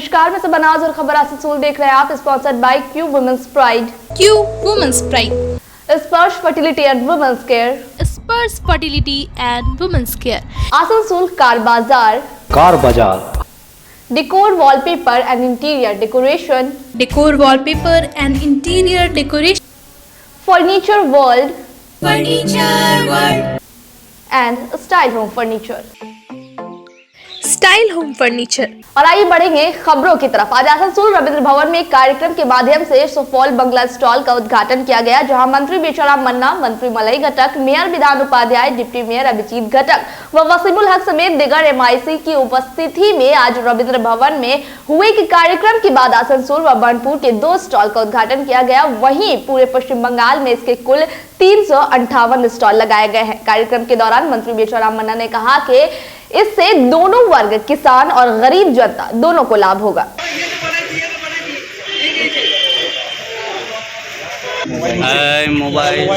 नमस्कार, मैं सबनाज और खबर आसिसूल देख रहे हैं आप। Sponsored by Q women's pride. Q women's pride, Sparsh fertility and women's care. Sparsh fertility and women's care, Asansol car बाजार। Decor wallpaper and interior decoration. Decor wallpaper and interior decoration, furniture world and style home furniture. Style home furniture. और आइए बढ़ेंगे खबरों की तरफ। आज आसनसोल रविंद्र भवन में एक कार्यक्रम के माध्यम से सुफॉल बंगला स्टॉल का उद्घाटन किया गया, जहां मंत्री बेचाराम मन्ना, मंत्री मलई घटक, मेयर विधान उपाध्याय, डिप्टी मेयर अभिजीत घटक व वसीमुल हक समेत दिगर MIC की उपस्थिति में आज रविंद्र भवन में हुए कि कार्यक्रम के बाद आसनसोल व बर्नपुर के 2 स्टॉल का उद्घाटन किया गया। वहीं पूरे पश्चिम बंगाल में इसके कुल 358 स्टॉल लगाए गए हैं। कार्यक्रम के दौरान मंत्री बेचाराम मन्ना ने कहा कि इससे दोनों वर्ग, किसान और गरीब जनता, दोनों को लाभ होगा। मोबाइल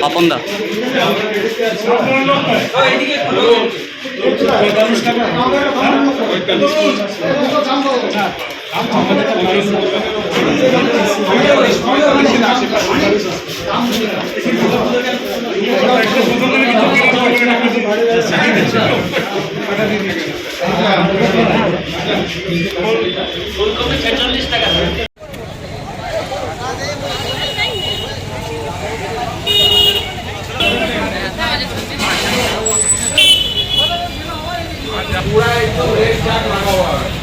পাপনদা पूरा एकदम रेड चार्ट लगा हुआ है।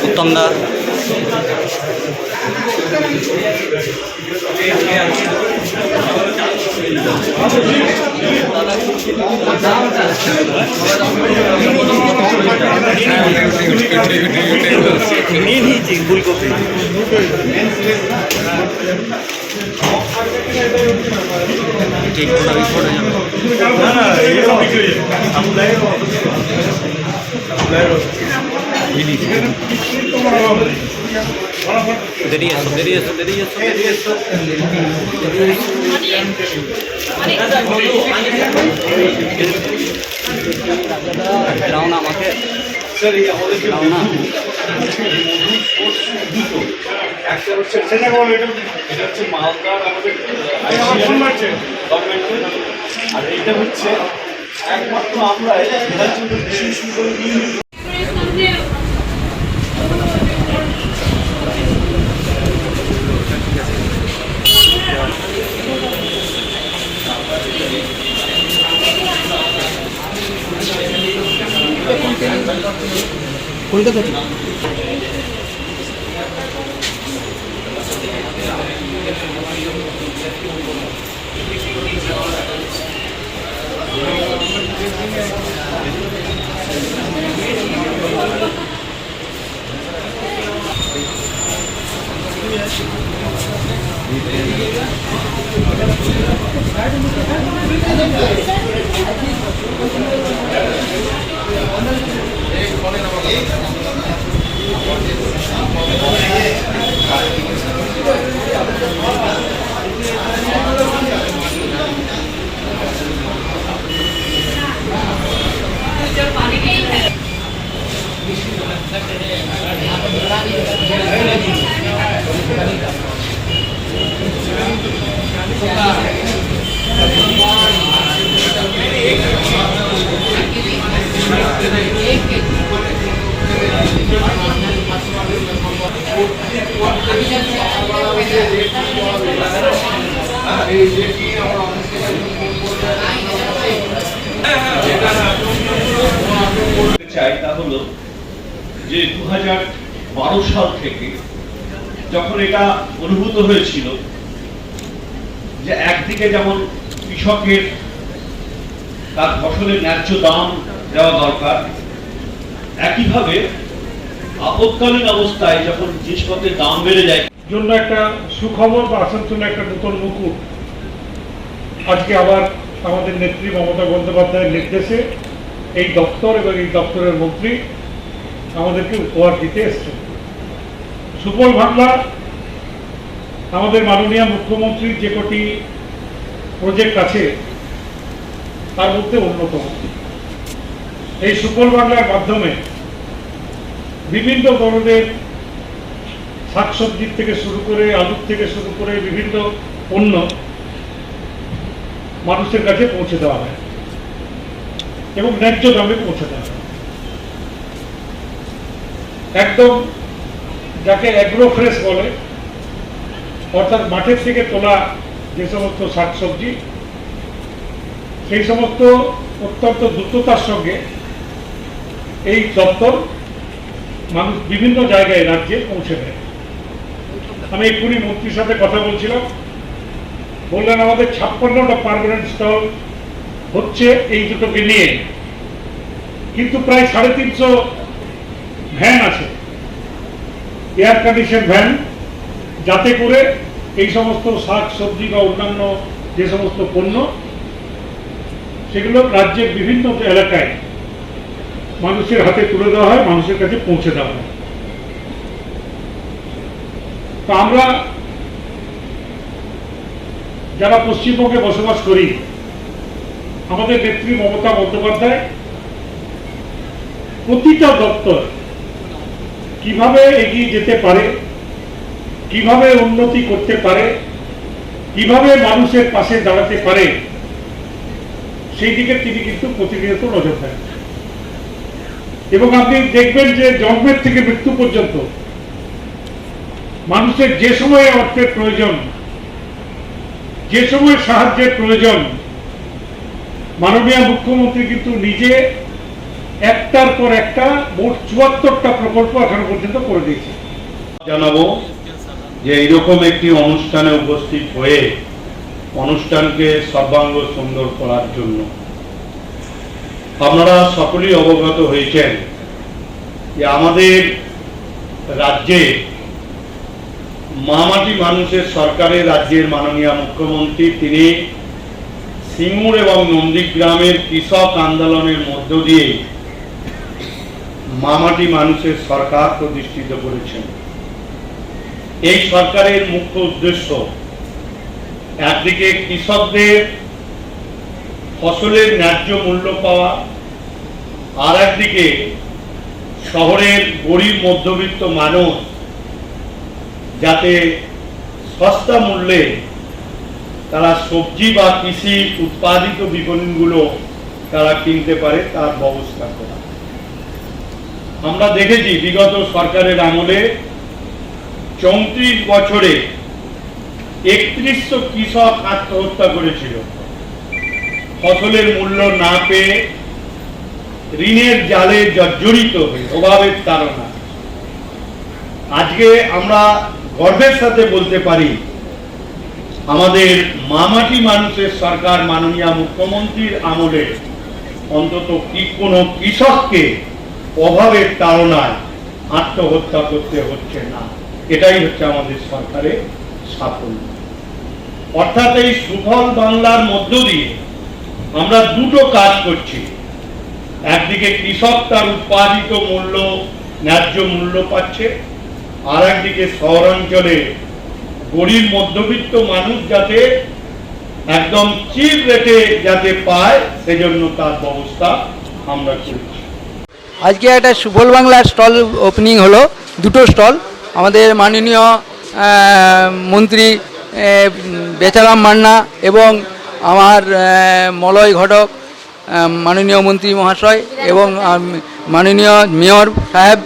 उत्तम दा একমাত্র আমরা কলকাতা চাই তা হলো যে 2012 সাল থেকে যখন এটা অনুভূত হয়েছিল যে একদিকে যেমন কৃষকের তার ফসলের ন্যায্য দাম দেওয়া দরকার, একইভাবে আপৎকালীন অবস্থায় যখন জিনিসপত্রের দাম বেড়ে যায় জন্য একটা সুখবর বা আসানসোলে একটা নতুন মুকুট আজকে আবার আমাদের নেত্রী মমতা বন্দ্যোপাধ্যায়ের নির্দেশে এই দপ্তর এবং এই দপ্তরের মন্ত্রী আমাদেরকে উপহার দিতে এসছেন। সুফল বাংলা আমাদের মাননীয় মুখ্যমন্ত্রীর যে কটি প্রজেক্ট আছে তার মধ্যে অন্যতম। এই সুফল বাংলার মাধ্যমে বিভিন্ন ধরনের শাকসবজির থেকে শুরু করে আলুর থেকে শুরু করে বিভিন্ন পণ্য মানুষের কাছে পৌঁছে দেওয়া হয় এবং ন্যায্য দামে পৌঁছে দেওয়া হয়। একদম যাকে অ্যাগ্রো ফ্রেশ বলে, অর্থাৎ মাঠের থেকে তোলা যে সমস্ত শাকসবজি সেই সমস্ত অত্যন্ত দ্রুততার সঙ্গে এই দপ্তর মানুষ বিভিন্ন জায়গায় রাজ্যে পৌঁছে দেয়। আমি এক্ষুনি মন্ত্রীর সাথে কথা বলছিলাম, বললেন আমাদের 56টা পার্মানেন্ট স্টল হচ্ছে এই দুটোকে নিয়ে, কিন্তু প্রায় 350 ভ্যান আছে, এয়ার কন্ডিশন ভ্যান, যাতে করে এই সমস্ত শাক সবজি বা অন্যান্য যে সমস্ত পণ্য সেগুলো রাজ্যের বিভিন্ন এলাকায় মানুষের হাতে তুলে দেওয়া হয়, মানুষের কাছে পৌঁছে দেওয়া হয়। তো আমরা যারা পশ্চিমবঙ্গে বসবাস করি, আমাদের নেত্রী মমতা বন্দ্যোপাধ্যায় প্রতিটা দপ্তর কিভাবে এগিয়ে যেতে পারে, কিভাবে উন্নতি করতে পারে, কিভাবে মানুষের পাশে দাঁড়াতে পারে, সেই দিকে তিনি কিন্তু প্রতিনিয়ত নজর দেন। এবং আপনি দেখবেন যে জন্মের থেকে মৃত্যু পর্যন্ত মানুষের যে সময়ে অর্থের প্রয়োজন, যে সময় সাহায্যের প্রয়োজন, মাননীয় মুখ্যমন্ত্রী কিন্তু নিজে একটার পর একটা মোট 74টা প্রকল্প এখনো পর্যন্ত করে দিয়েছে। জানাবো যে এইরকম একটি অনুষ্ঠানে উপস্থিত হয়ে অনুষ্ঠানকে সর্বাঙ্গ সুন্দর করার জন্য আপনারা সকলেই অবগত হয়েছেন যে আমাদের রাজ্যে মামাটি মানুষের সরকারের রাজ্যের মাননীয় মুখ্যমন্ত্রী তিনি সিঙ্গুর এবং নন্দীগ্রামের কৃষক আন্দোলনের মধ্য দিয়ে মামাটি মানুষের সরকার প্রতিষ্ঠিত করেছেন। এই সরকারের মুখ্য উদ্দেশ্য একদিকে কৃষকদের ফসলের ন্যায্য মূল্য পাওয়া, আর একদিকে শহরের গরিব মধ্যবিত্ত মানুষ যাতে সস্তা মূল্যে তারা সবজি বা কৃষি উৎপাদিত বিপণনগুলো তারা কিনতে পারে তার ব্যবস্থা করা। আমরা দেখেছি বিগত সরকারের আমলে 34 বছরে 3100 কৃষক আত্মহত্যা করেছিল ফসলের মূল্য না পেয়ে, ঋণের জালে জর্জরিত হয়ে, অভাবের তাড়না। আজকে আমরা গর্বের সাথে বলতে পারি আমাদের মামাটি মানুষের সরকার মাননীয় মুখ্যমন্ত্রীর আমলে অন্তত কি কোনো কৃষককে অভাবের তাড়নায় আত্মহত্যা করতে হচ্ছে না। এটাই হচ্ছে আমাদের সরকারের সাফল্য। অর্থাৎ এই সুফল বাংলার মধ্য দিয়ে আমরা দুটো কাজ করছি। একদিকে কৃষক তার উৎপাদিত মূল্য ন্যায্য মূল্য পাচ্ছে, আর একদিকে শহরাঞ্চলে গরিব মধ্যবিত্ত মানুষ যাতে একদম চিপ রেটে যাতে পায় সেজন্য তার ব্যবস্থা আমরা করছি। আজকে একটা সুফল বাংলার স্টল ওপেনিং হলো, দুটো স্টল। আমাদের মাননীয় মন্ত্রী বেচারাম মান্না এবং আমার মলয় ঘটক মাননীয় মন্ত্রী মহাশয় এবং মাননীয় মেয়র সাহেব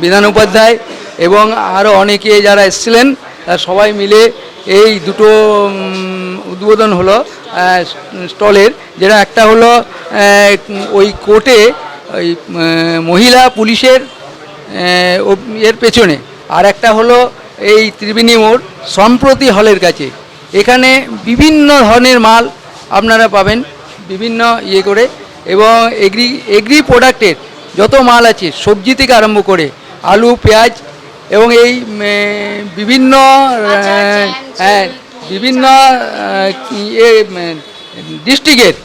বিধান উপাধ্যায় এবং আরও অনেকে যারা এসেছিলেন সবাই মিলে এই দুটো উদ্বোধন হলো স্টলের। যেটা একটা হলো ওই কোর্টে ওই মহিলা পুলিশের এর পেছনে, আর একটা হলো এই ত্রিবেণী মোড় সম্প্রতি হলের কাছে। এখানে বিভিন্ন ধরনের মাল আপনারা পাবেন বিভিন্ন ইয়ে করে, এবং এগ্রি প্রোডাক্টের যত মাল আছে সবজি থেকে আরম্ভ করে আলু পেঁয়াজ এবং এই বিভিন্ন বিভিন্ন ডিস্ট্রিক্টের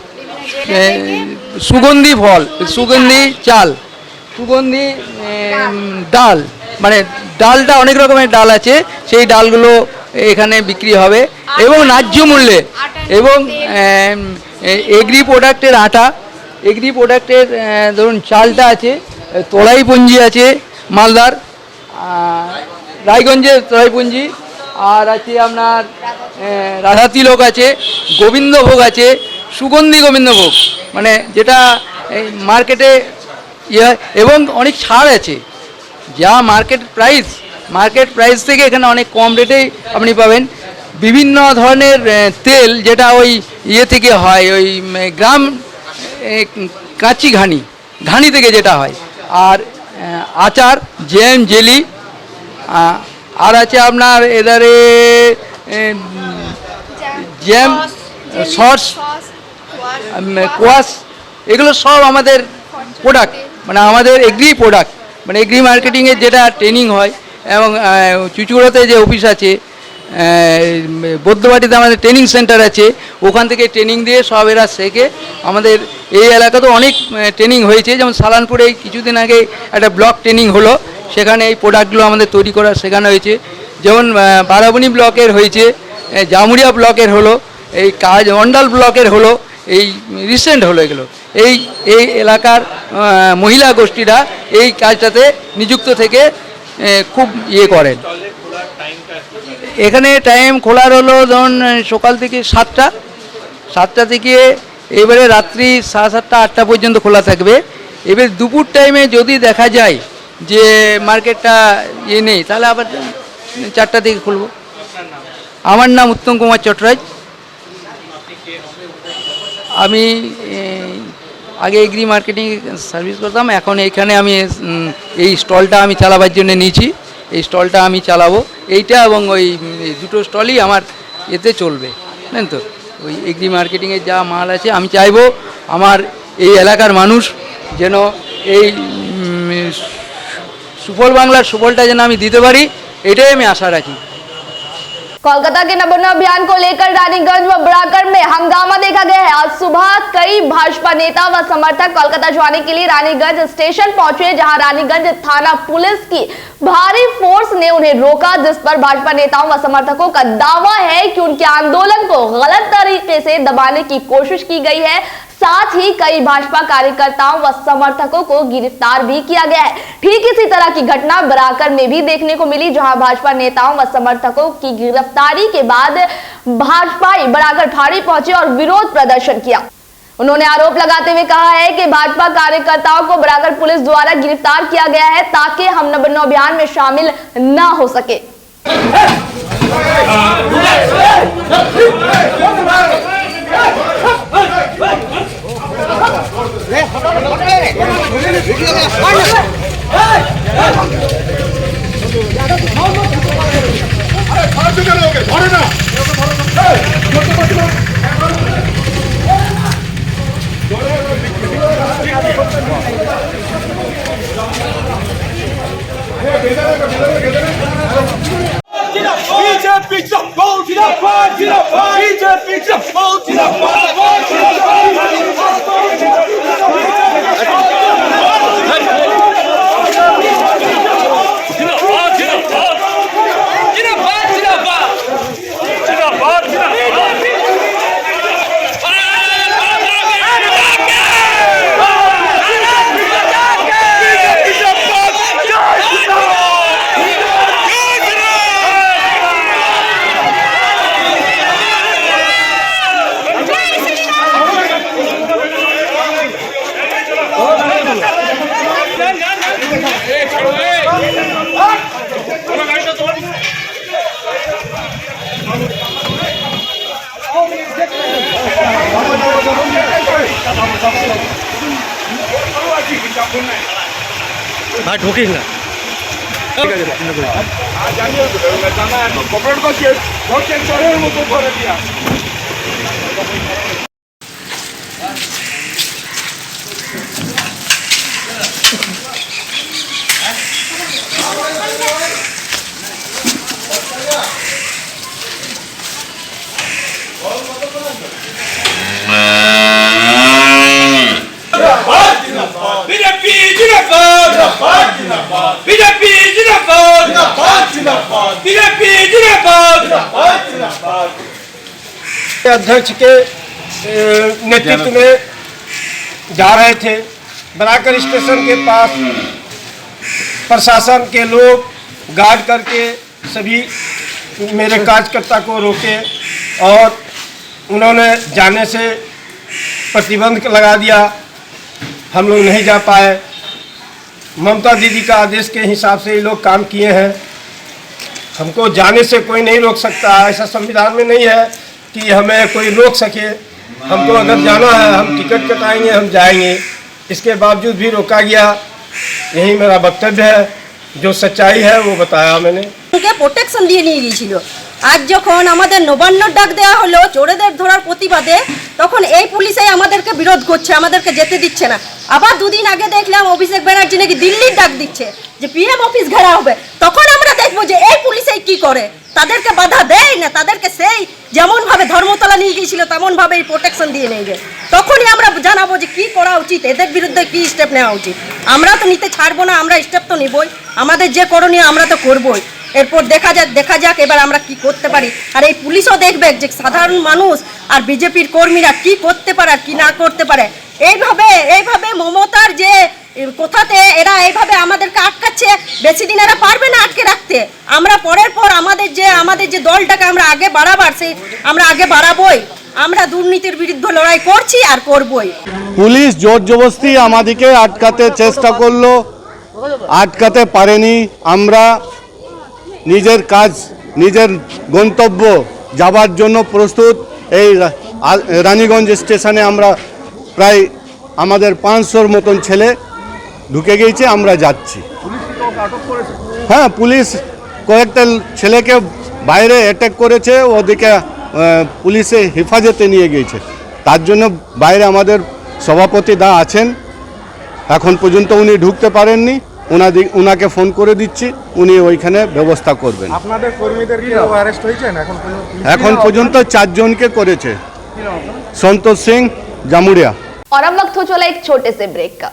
সুগন্ধি ফল, সুগন্ধি চাল, সুগন্ধি ডাল, মানে ডালটা অনেক রকমের ডাল আছে, সেই ডালগুলো এখানে বিক্রি হবে এবং ন্যায্য মূল্যে। এবং এগ্রি প্রোডাক্টের আটা, এগ্রি প্রোডাক্টের ধরুন চালটা আছে, তোড়াইপুঞ্জি আছে মালদার, রায়গঞ্জের তোড়াইপুঞ্জি, আর আছে আপনার রাধা তিলক আছে, গোবিন্দভোগ আছে, সুগন্ধি গোবিন্দভোগ, মানে যেটা এই মার্কেটে এবং অনেক ছাড় আছে। যা মার্কেট প্রাইস থেকে এখানে অনেক কম রেটেই আপনি পাবেন। বিভিন্ন ধরনের তেল যেটা ওই ইয়ে থেকে হয়, ওই গ্রাম কাঁচি ঘানি থেকে যেটা হয়, আর আচার, জ্যাম, জেলি, আর আছে আপনার এদারে জ্যাম, সস, কোয়াশ, এগুলো সব আমাদের প্রোডাক্ট, মানে আমাদের এগ্রি প্রোডাক্ট, মানে এগ্রি মার্কেটিংয়ের যেটা ট্রেনিং হয়। এবং চুচুড়াতে যে অফিস আছে, বৌদ্ধবাটিতে আমাদের ট্রেনিং সেন্টার আছে, ওখান থেকে ট্রেনিং দিয়ে সব এরা শেখে। আমাদের এই এলাকাতেও অনেক ট্রেনিং হয়েছে, যেমন সালানপুরে কিছুদিন আগে একটা ব্লক ট্রেনিং হলো, সেখানে এই প্রোডাক্টগুলো আমাদের তৈরি করা শেখানো হয়েছে। যেমন বারাবণী ব্লকের হয়েছে, জামুরিয়া ব্লকের হলো, এই কাজ অন্ডাল ব্লকের হলো, এই রিসেন্ট হলো এগুলো। এই এলাকার মহিলা গোষ্ঠীরা এই কাজটাতে নিযুক্ত থেকে খুব ইয়ে করেন। এখানে টাইম খোলার হলো ধরুন সকাল থেকে 7টা থেকে এবারে রাত্রি 7:30 8টা পর্যন্ত খোলা থাকবে। এবার দুপুর টাইমে যদি দেখা যায় যে মার্কেটটা ইয়ে নেই, তাহলে আবার 4টা থেকে খুলব। আমার নাম উত্তম কুমার চট্টরাজ। আমি আগে এগ্রি মার্কেটিং সার্ভিস করতাম, এখন এখানে আমি এই স্টলটা আমি চালাবার জন্য নিয়েছি। এই স্টলটা আমি চালাবো, এইটা এবং ওই দুটো স্টলই আমার এতে চলবে, জানেন তো। ওই এগ্রি মার্কেটিংয়ের যা মাল আছে আমি চাইবো আমার এই এলাকার মানুষ যেন এই সুফল বাংলার সুফলটা যেন আমি দিতে পারি, এটাই আমি আশা রাখি। कोलकाता के नबान्न अभियान को लेकर रानीगंज व बराकर में हंगामा देखा गया है। आज सुबह कई भाजपा नेता व समर्थक कोलकाता जाने के लिए रानीगंज स्टेशन पहुंचे, जहां रानीगंज थाना पुलिस की भारी फोर्स ने उन्हें रोका, जिस पर भाजपा नेताओं व समर्थकों का दावा है कि उनके आंदोलन को गलत तरीके से दबाने की कोशिश की गई है। साथ ही कई भाजपा कार्यकर्ताओं व समर्थकों को गिरफ्तार भी किया गया है। ठीक इसी तरह की घटना बराकर में भी देखने को मिली, जहां भाजपा नेताओं व समर्थकों की गिरफ्तारी के बाद भाजपाई बराकर फाड़ी पहुंचे और विरोध प्रदर्शन किया। उन्होंने आरोप लगाते हुए कहा है कि भाजपा कार्यकर्ताओं को बराकर पुलिस द्वारा गिरफ्तार किया गया है ताकि हम नबान्न अभियान में शामिल न हो सके। बीजेपी ভাই ঢুকিস না। अध्यक्ष के नेतृत्व में जा रहे थे। बनाकर स्टेशन के पास प्रशासन के लोग गार्ड करके सभी मेरे कार्यकर्ता को रोके और उन्होंने जाने से प्रतिबंध लगा दिया। हम लोग नहीं जा पाए। ममता दीदी का आदेश के हिसाब से ये लोग काम किए हैं। हमको जाने से कोई नहीं रोक सकता। ऐसा संविधान में नहीं है कि हमें कोई रोक सके। हमको अगर जाना है हम टिकट कटाएंगे, हम जाएंगे। इसके बावजूद भी रोका गया। यही मेरा वक्तव्य है। जो सच्चाई है वो बताया मैंने। প্রোটেকশন দিয়ে নিয়ে গিয়েছিল। আজ যখন আমাদের নবান্নর ডাক দেওয়া হলো চোরেদের ধরার প্রতিবাদে, তখন এই পুলিশই আমাদেরকে বিরোধ করছে, আমাদেরকে যেতে দিচ্ছে না। আবার দুদিন আগে দেখলাম অভিষেক ব্যানার্জি নাকি দিল্লির ডাক দিচ্ছে যে পিএম অফিস ঘেরা হবে। তখন আমরা দেখবো যে এই পুলিশই কি করে, তাদেরকে বাধা দেয় না, তাদেরকে সেই যেমন ভাবে ধর্মতলা নিয়ে গিয়েছিল তেমন ভাবে প্রোটেকশন দিয়ে নিয়ে যায়। তখনই আমরা জানাবো যে কি করা উচিত, এদের বিরুদ্ধে কি স্টেপ নেওয়া উচিত। আমরা তো নিতে ছাড়বো না, আমরা স্টেপ তো নিবই। আমাদের যে করণীয় আমরা তো করবই। এরপর দেখা যাক এবার আমরা কি করতে পারি। আর এই পুলিশও দেখবে যে সাধারণ মানুষ আর বিজেপির কর্মীরা কি করতে পারে আর কি না করতে পারে। এইভাবে মমতার যে কোথাতে এরা এইভাবে আমাদেরকে আটকাচ্ছে, বেশি দিন এরা পারবে না আটকে রাখতে। আমরা পরের পর আমাদের যে দলটাকে আমরা আগে বাড়াবার, সেই আমরা আগে বাড়াবই। আমরা দুর্নীতির বিরুদ্ধে লড়াই করছি আর করবই। পুলিশ জোর জবরদস্তি আমাদেরকে আটকাতে চেষ্টা করলো, আটকাতে পারেনি। আমরা নিজের কাজ, নিজের গন্তব্য যাবার জন্য প্রস্তুত। এই রানীগঞ্জ স্টেশনে আমরা প্রায় আমাদের 500-র মতন ছেলে ঢুকে গিয়েছে, আমরা যাচ্ছি। হ্যাঁ, পুলিশ কয়েকটা ছেলেকে বাইরে অ্যাটাক করেছে, ওদিকে পুলিশে হেফাজতে নিয়ে গিয়েছে। তার জন্য বাইরে আমাদের সভাপতি দা আছেন, এখন পর্যন্ত উনি ঢুকতে পারেননি। ওনাকে ফোন করে দিচ্ছি, উনি ওইখানে ব্যবস্থা করবেন। আপনাদের কর্মীদের কি অ্যারেস্ট হয়েছেন এখন পর্যন্ত 4 জনকে করেছে। संतोष सिंह जामुड़िया। और अब वक्त हो चला एक छोटे से ब्रेक का।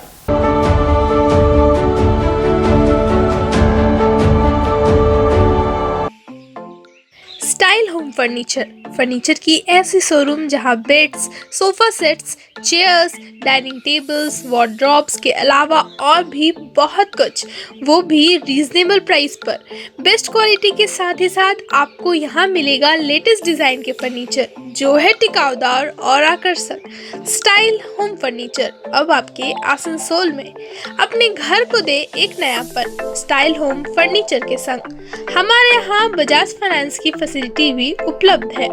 स्टाइल होम फर्नीचर की ऐसी शोरूम जहां beds, sofa sets, chairs, dining tables, wardrobes के अलावा और भी बहुत कुछ, वो भी रीजनेबल प्राइस पर। बेस्ट क्वालिटी के साथ ही साथ आपको यहाँ मिलेगा लेटेस्ट डिजाइन के फर्नीचर जो है टिकाऊदार और आकर्षक। स्टाइल होम फर्नीचर अब आपके आसनसोल में। अपने घर को दे एक नयापन स्टाइल होम फर्नीचर के संग। हमारे यहाँ बजाज फाइनेंस की फैसिलिटी भी उपलब्ध है।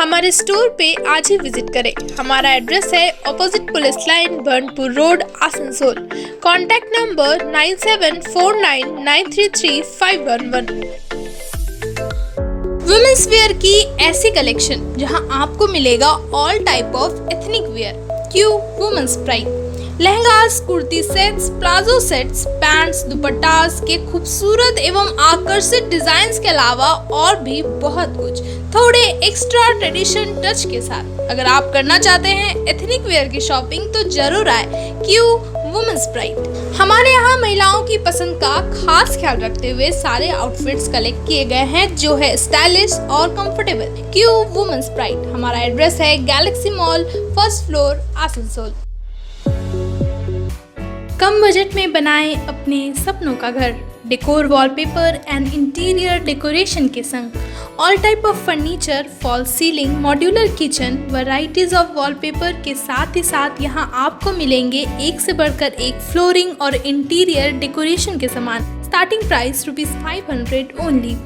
हमारे स्टोर पे आज ही विजिट करें। हमारा एड्रेस है opposite police line, Burnpur road, Asansol. Contact number 9749933511। Women's wear की ऐसी कलेक्शन जहां आपको मिलेगा all type of ethnic wear. Q women's pride. Lehengas, kurti sets, palazzo sets, pants, dupattas के खूबसूरत एवं आकर्षित डिजाइन्स के अलावा और भी बहुत कुछ, थोड़े एक्स्ट्रा ट्रेडिशन टच के साथ। अगर आप करना चाहते हैं एथनिक वेयर की शॉपिंग तो जरूर आए क्यू वुमेन्स प्राइड। हमारे यहाँ महिलाओं की पसंद का खास ख्याल रखते हुए सारे आउटफिट्स कलेक्ट किए गए हैं जो है स्टाइलिश और कंफर्टेबल। Q women's pride. हमारा एड्रेस है Galaxy mall, first floor, Asansol. कम बजट में बनाएं अपने सपनों का घर। Decor, wallpaper and interior decoration के संग all type of furniture, fall ceiling, modular kitchen, varieties of wallpaper के साथ ही साथ यहाँ आपको मिलेंगे एक से बढ़कर एक फ्लोरिंग और इंटीरियर डेकोरेशन के सामान। Starting price ₹500 only.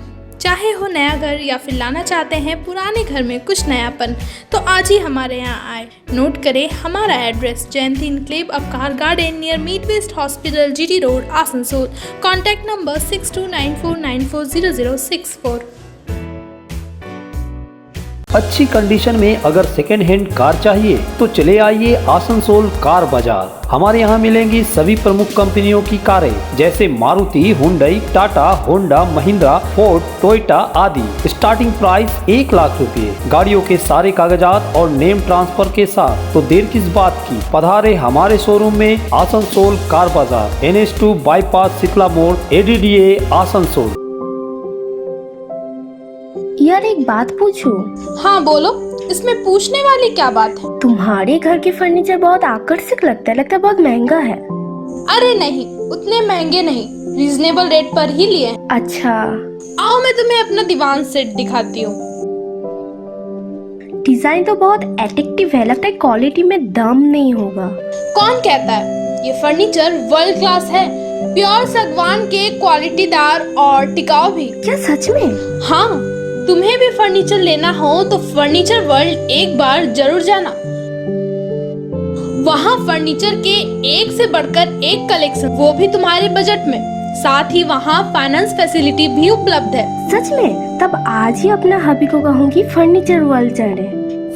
चाहे हो नया घर या फिर लाना चाहते हैं पुराने घर में कुछ नयापन, तो आज ही हमारे यहाँ आए। नोट करें हमारा address, Jayanti enclave Avkar garden near meet west hospital, GT road, Asansol. Contact number 6294940064। अच्छी कंडीशन में अगर सेकेंड हैंड कार चाहिए तो चले आइए आसनसोल कार बाजार। हमारे यहाँ मिलेंगी सभी प्रमुख कंपनियों की कारें जैसे Maruti, Hyundai, Tata, Honda, Mahindra, Ford, Toyota आदि। स्टार्टिंग प्राइस 1 लाख रुपए। गाड़ियों के सारे कागजात और नेम ट्रांसफर के साथ। तो देर किस बात की, पधारे हमारे शोरूम में आसनसोल कार बाजार, NH2 बाईपास, शीतला मोड़, ADDA आसनसोल। यार एक बात पूछूं? हाँ बोलो, इसमें पूछने वाली क्या बात है? तुम्हारे घर के फर्नीचर बहुत आकर्षक लगता है बहुत महंगा है। अरे नहीं, उतने महंगे नहीं, रीजनेबल रेट पर ही लिए। अच्छा, आओ मैं तुम्हें अपना दीवान सेट दिखाती हूँ। डिजाइन तो बहुत एट्रैक्टिव है, लगता है क्वालिटी में दम नहीं होगा। कौन कहता है? ये फर्नीचर वर्ल्ड क्लास है, प्योर सागवान के, क्वालिटीदार और टिकाऊ भी। क्या सच में? हाँ, तुम्हें भी फर्नीचर लेना हो तो फर्नीचर वर्ल्ड एक बार जरूर जाना। वहाँ फर्नीचर के एक से बढ़कर एक कलेक्शन, वो भी तुम्हारे बजट में। साथ ही वहाँ फाइनेंस फैसिलिटी भी उपलब्ध है। सच में? तब आज ही अपना हबी को कहूँगी फर्नीचर वर्ल्ड चढ़े।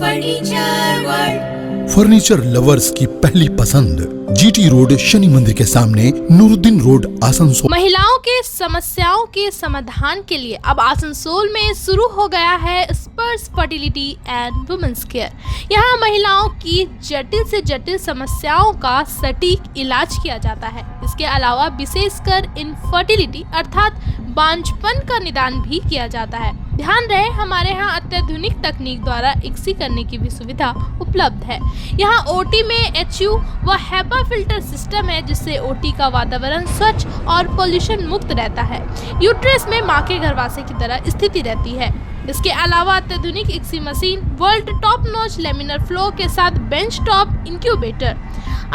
फर्नीचर वर्ल्ड, फर्नीचर लवर्स की पहली पसंद, जीटी रोड, शनि मंदिर के सामने, नूरुद्दीन रोड, आसनसोल। महिलाओं के समस्याओं के समाधान के लिए अब आसनसोल में शुरू हो गया है स्पर्श फर्टिलिटी एंड वुमेन्स केयर। यहाँ महिलाओं की जटिल से जटिल समस्याओं का सटीक इलाज किया जाता है। इसके अलावा विशेषकर इनफर्टिलिटी अर्थात बांझपन का निदान भी किया जाता है। ध्यान रहे, हमारे यहाँ अत्याधुनिक तकनीक द्वारा इक्सी करने की भी सुविधा उपलब्ध है। यहाँ ओटी में HU व HEPA फिल्टर सिस्टम है जिससे ओटी का वातावरण स्वच्छ और पोल्यूशन मुक्त रहता है। यूट्रस में माँ के गर्भाशय की तरह स्थिति रहती है। इसके अलावा अत्याधुनिक ICSI machine, world top notch laminar flow के साथ बेंच टॉप इंक्यूबेटर।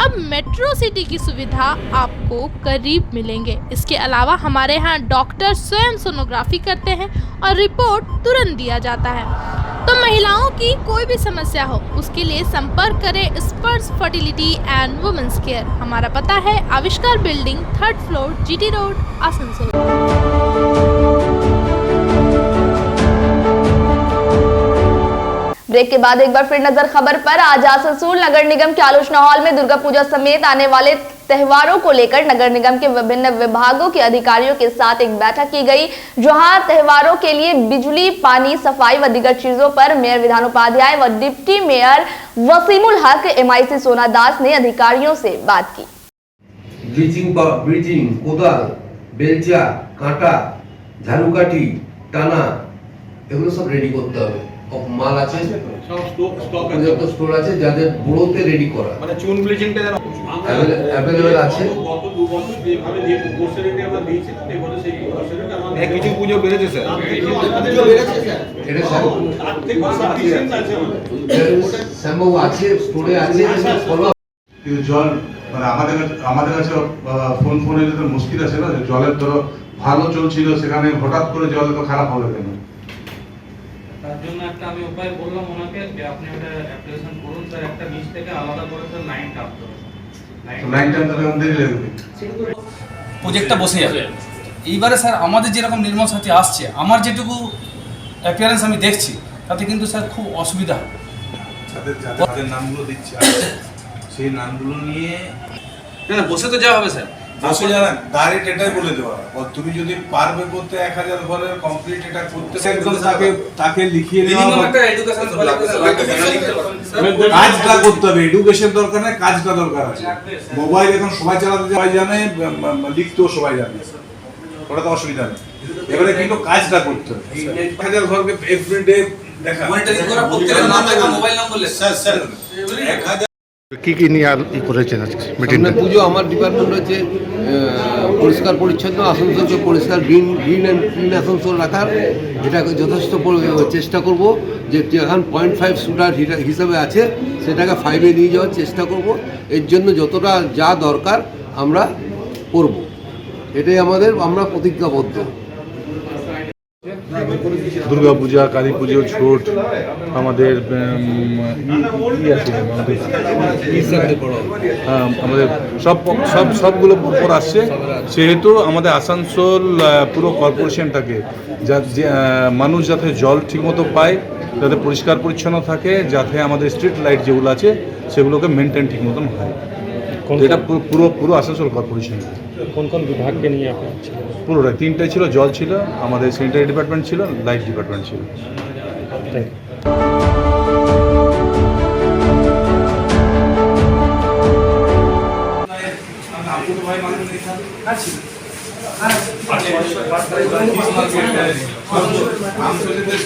अब मेट्रो सिटी की सुविधा आपको करीब मिलेंगे। इसके अलावा हमारे यहाँ डॉक्टर स्वयं सोनोग्राफी करते हैं और रिपोर्ट तुरंत दिया जाता है। तो महिलाओं की कोई भी समस्या हो उसके लिए संपर्क करें स्पर्श फर्टिलिटी एंड वुमेन्स केयर। हमारा पता है आविष्कार building, 3rd floor, GT road, Asansol. Break के बाद एक बार फिर नजर खबर पर। आज आसनसोल नगर निगम के आलोचना हॉल में दुर्गा पूजा समेत आने वाले त्योहारों को लेकर नगर निगम के विभिन्न विभागों के अधिकारियों के साथ एक बैठक की गई, जहां त्योहारों के लिए बिजली, पानी, सफाई व दीगर चीजों पर मेयर विधान उपाध्याय व डिप्टी मेयर वसीमुल हक MIC सोना दास ने अधिकारियों से बात की। ब्रिजिंग, कोदाल, बेलचा, कांटा, झाड़ूकाठी, टाना এগুলো সব রেডি করতে হবে। মাল আছে, সব স্টোর আছে যাদের বড়তে রেডি করা, মানে চুন ব্লিচিংটা যেন अवेलेबल আছে। গত 2 বছর যেভাবে যে কোর্সেরিটি আমরা দিয়েছি এবারে সেই কোর্সেরিটি আমাদের কিছু পুজো বেড়েছে স্যার, পুজো বেড়েছে স্যার, এটা স্যার তার থেকে সাফিশিয়েন্ট আছে, আমাদের সম্ভব আছে, স্টোরে আছে, ফলো। কিন্তু জল মানে আমাদের কাছে ফোনে তো মুশকিল আছে না, জলের ধরো ভালো চলছিল সেখানে হঠাৎ করে জল তো খারাপ হবে কেন? তার জন্য একটা আমি উপায় বললাম ওনাকে যে আপনি একটা অ্যাপ্লিকেশন করুন স্যার, একটা নিচ থেকে আলাদা করে স্যার লাইন টানতে হবে। লাইন টানতে দেরি লাগবে, প্রজেক্টটা বসে যাবে। এইবারে স্যার আমাদের যেরকম নির্মল সাথী আসছে, আমার যেটুকু অ্যাপিয়ারেন্স আমি দেখছি তাতে কিন্তু স্যার খুব অসুবিধা হবে। যাদের নামগুলো দিচ্ছি সেই নামগুলো নিয়ে না বসে তো যাওয়া হবে স্যার। বসে জানেন ডাইরেক্ট এটাই বলে দেওয়া, তুমি যদি পারবে করতে 1000 ঘরের কমপ্লিট এটা করতে তাকে লিখিয়ে দেওয়া, কাজটা করতে হবে। এডুকেশন দরকার নেই, কাজটা দরকার আছে। মোবাইল এখন সবাই চালাতে সবাই জানে, লিখতেও সবাই জানে, ওটা তো অসুবিধা নেই। এবারে কিন্তু কাজটা করতে হবে। 1000 ঘরকে এভরিডে দেখা, মনিটরিং করা, প্রত্যেকের নাম লেখা, মোবাইল নাম বললে স্যার 1000 কি কি নিয়ে করেছেন আজকে মিটিং? পুজো আমার ডিপার্টমেন্ট হচ্ছে পরিষ্কার পরিচ্ছন্ন, আসানসোলকে পরিষ্কার গ্রিন অ্যান্ড ক্লিন আসানসোল রাখার, এটাকে যথেষ্ট চেষ্টা করব। যে এখন 0.5 শুটার হিসাবে আছে সেটাকে 5-এ নিয়ে যাওয়ার চেষ্টা করব। এর জন্য যতটা যা দরকার আমরা করব, এটাই আমরা প্রতিজ্ঞাবদ্ধ। দুর্গা পূজা, কালী পুজো, ছট, আমাদের আমাদের সবগুলো উপর আসছে। সেহেতু আমাদের আসানসোল পুরো কর্পোরেশনটাকে মানুষ যাতে জল ঠিকমতো পায়, যাতে পরিষ্কার পরিচ্ছন্ন থাকে, যাতে আমাদের স্ট্রিট লাইট যেগুলো আছে সেগুলোকে মেনটেন ঠিক মতন হয়। এটা পুরো আসানসোল কর্পোরেশন। কোন কোন বিভাগকে নিয়ে আপনার পুরোটাই 3টাই ছিল, জল ছিল, আমাদের স্যানিটারি ডিপার্টমেন্ট ছিল, লাইট ডিপার্টমেন্ট ছিল। Thank you.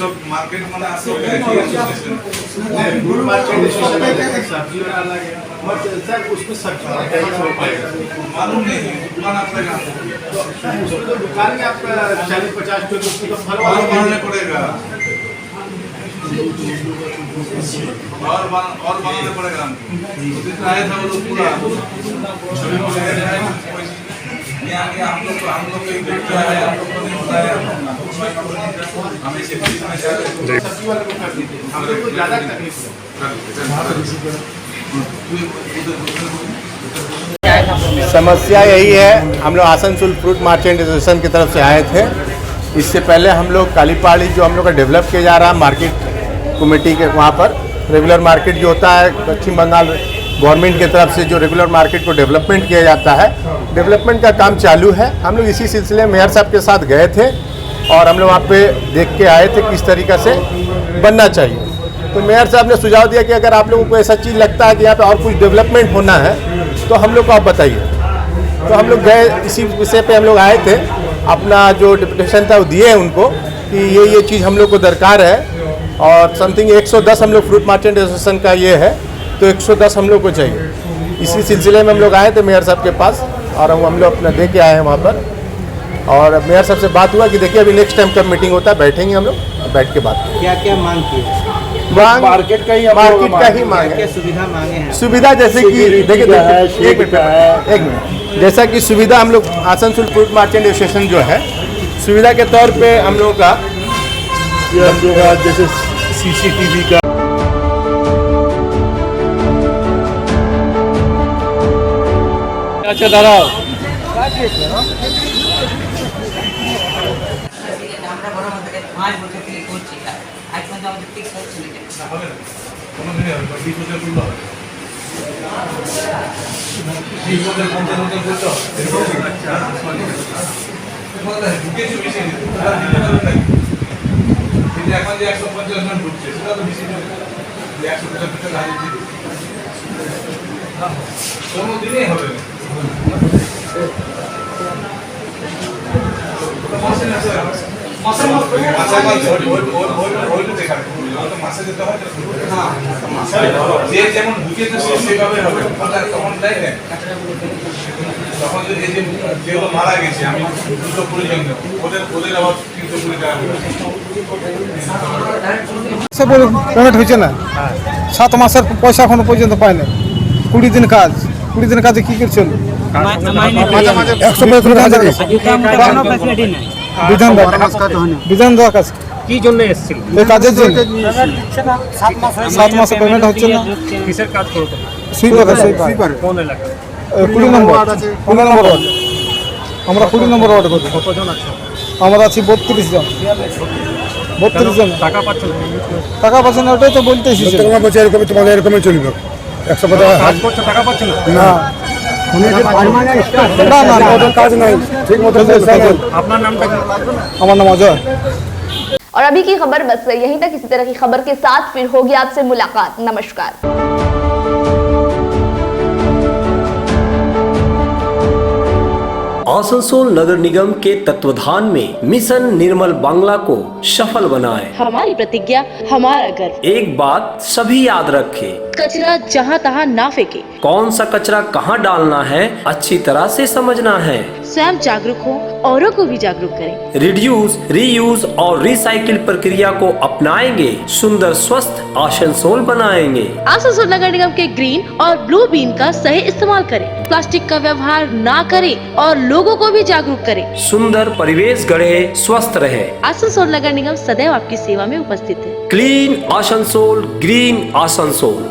সব মার্কেট মানে আছে सर उसमें मालूम नहीं है, दुकान आप लगा दुकान में आपका 40-50 किलो तो फल बनाना पड़ेगा और बनाना पड़ेगा हमको। आया था वो लोग पूरा हम लोग को एक देखता है, हम लोग को नहीं बताया, हमें से सब्जी वाले को कर दीजिए, हम लोग को ज़्यादा तकलीफ है। समस्या यही है, हम लोग आसनसोल फ्रूट मार्चेंट एसोसिएशन की तरफ से आए थे। इससे पहले हम लोग कालीपहाड़ी जो हम लोग का डेवलप किया जा रहा है मार्केट कमेटी के, वहाँ पर रेगुलर मार्केट जो होता है पश्चिम बंगाल गवर्नमेंट की तरफ से जो रेगुलर मार्केट को डेवलपमेंट किया जाता है, डेवलपमेंट का काम चालू है। हम लोग इसी सिलसिले में मेयर साहब के साथ गए थे और हम लोग वहाँ पे देख के आए थे किस तरीक़ा से बनना चाहिए। तो मेयर साहब ने सुझाव दिया कि अगर आप लोगों को ऐसा चीज़ लगता है कि यहाँ पे और कुछ डेवलपमेंट होना है तो हम लोग को आप बताइए। तो हम लोग गए, इसी विषय पे हम लोग आए थे, अपना जो डिप्यूटेशन था वो दिए उनको कि ये चीज़ हम लोग को दरकार है और समथिंग 110 हम लोग फ्रूट मार्चेंट एसोसिएशन का ये है, तो 110 हम लोग को चाहिए। इसी सिलसिले में हम लोग आए थे मेयर साहब के पास और हम लोग अपना दे के आए हैं वहाँ पर। और मेयर साहब से बात हुआ कि देखिए अभी नेक्स्ट टाइम कब मीटिंग होता है, बैठेंगे हम लोग, बैठ के बात करेंगे। क्या क्या मांग की? मार्केट का ही मांग है। सुविधा मांगे हैं? सुविधा जैसे कि देखिए एक मिनट, जैसा कि सुविधा हम लोग आसनसोल फ्रूट मार्चेंट एसोसिएशन जो है, सुविधा के तौर पे हम लोगों का जैसे CCTV का अच्छा दाঁড়াও এখন যে 150 জন ঢুকছে সেটা তো বেশি 150 টাকা কোনো দিনই হবে না। যেমন ঢুকেছে সেভাবে হবে, তখন দেয় না। তখন যদি যেগুলো মারা গেছে আমি 220 জন ওদের আবার 320 টাকা পেমেন্ট হয়েছে না, 7 মাসের পয়সা এখনো পর্যন্ত পায় না। 20 দিন কাজ, 20 দিন কাজে কি করছেন? 100 বিধান দেওয়ার কাজ কি জন্য এসেছিল? এই কাজের জন্য 7 মাসের পেমেন্ট হচ্ছে না। কিসের কাজ করতে? সুইপার। কোন এলাকা? 20 নম্বর ওয়ার্ড। আমরা 20 নম্বর ওয়ার্ড করি। কতজন আছে? আমরা আছি 32 জন। 32 জন। টাকা পাচ্ছেন? টাকা পাচ্ছেন, ওটাই তো বলতেছি। তোমাদের এরকমই চলবে। 150 টাকা পাচ্ছে না না কাজ নাই ঠিক মতো আপনার নামটা আমার নাম অজয়। और अभी की खबर बस यहीं तक। इसी तरह की खबर के साथ फिर होगी आपसे मुलाकात। नमस्कार। आसनसोल नगर निगम के तत्वाधान में मिशन निर्मल बांग्ला को सफल बनाएं। हमारी प्रतिज्ञा, हमारा गर्व। एक बात सभी याद रखें, कचरा जहाँ तहाँ ना फेंके। कौन सा कचरा कहाँ डालना है अच्छी तरह से समझना है। स्वयं जागरूक हो, औरों को भी जागरूक करें। रिड्यूस, रीयूज और रिसाइकिल प्रक्रिया को अपनाएंगे, सुंदर स्वस्थ आसनसोल बनाएंगे। आसनसोल नगर निगम के ग्रीन और ब्लू बीन का सही इस्तेमाल करें, प्लास्टिक का व्यवहार ना करें और लोगों को भी जागरूक करें। सुंदर परिवेश गढ़े, स्वस्थ रहे। आसनसोल नगर निगम सदैव आपकी सेवा में उपस्थित है। Clean Asansol, green Asansol.